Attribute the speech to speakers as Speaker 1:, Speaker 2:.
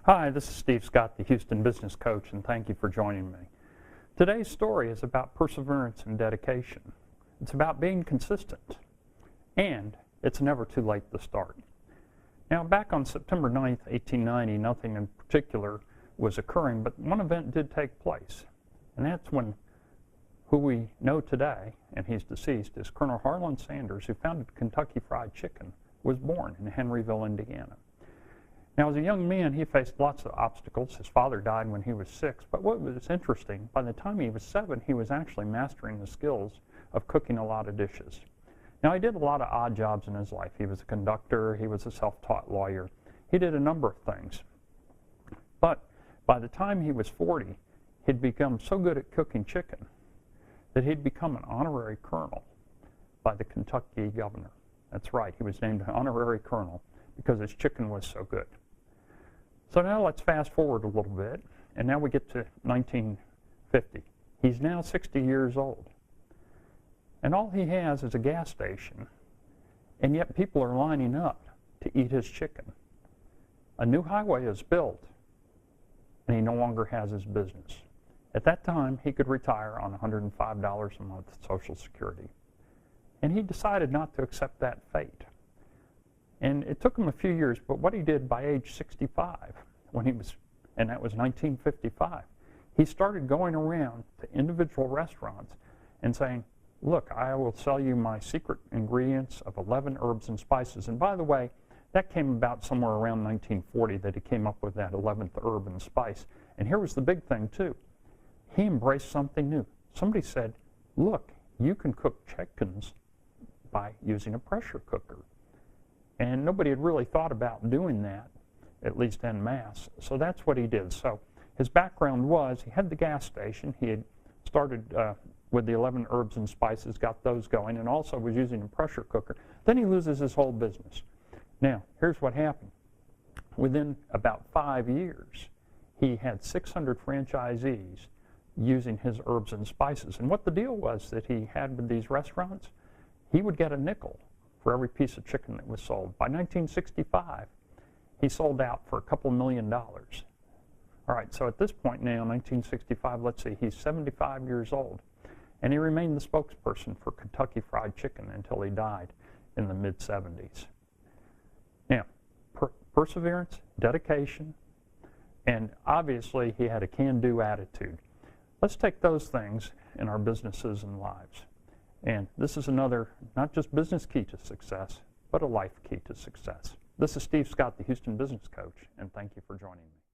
Speaker 1: Hi, this is Steve Scott, the Houston Business Coach, and thank you for joining me. Today's story is about perseverance and dedication. It's about being consistent, and it's never too late to start. Now, back on September 9th, 1890, nothing in particular was occurring, but one event did take place, and that's when who we know today, and he's deceased, is Colonel Harlan Sanders, who founded Kentucky Fried Chicken, was born in Henryville, Indiana. Now, as a young man, he faced lots of obstacles. His father died when he was 6, but what was interesting, by the time he was 7, he was actually mastering the skills of cooking a lot of dishes. Now, he did a lot of odd jobs in his life. He was a conductor, he was a self-taught lawyer. He did a number of things. But by the time he was 40, he'd become so good at cooking chicken that he'd become an honorary colonel by the Kentucky governor. That's right, he was named an honorary colonel because his chicken was so good. So now let's fast forward a little bit, and now we get to 1950. He's now 60 years old, and all he has is a gas station, and yet people are lining up to eat his chicken. A new highway is built, and he no longer has his business. At that time, he could retire on $105 a month Social Security, and he decided not to accept that fate. And it took him a few years, but what he did by age 65, and that was 1955, he started going around to individual restaurants and saying, look, I will sell you my secret ingredients of 11 herbs and spices. And by the way, that came about somewhere around 1940 that he came up with that 11th herb and spice. And here was the big thing, too. He embraced something new. Somebody said, look, you can cook chickens by using a pressure cooker. And nobody had really thought about doing that, at least en masse. So that's what he did. So his background was he had the gas station. He had started with the 11 herbs and spices, got those going, and also was using a pressure cooker. Then he loses his whole business. Now, here's what happened. Within about 5 years, he had 600 franchisees using his herbs and spices. And what the deal was that he had with these restaurants, he would get a nickel for every piece of chicken that was sold. By 1965, he sold out for a couple $1 million. All right, so at this point now, 1965, let's see, he's 75 years old, and he remained the spokesperson for Kentucky Fried Chicken until he died in the mid-70s. Now, perseverance, dedication, and obviously he had a can-do attitude. Let's take those things in our businesses and lives. And this is another, not just business key to success, but a life key to success. This is Steve Scott, the Houston Business Coach, and thank you for joining me.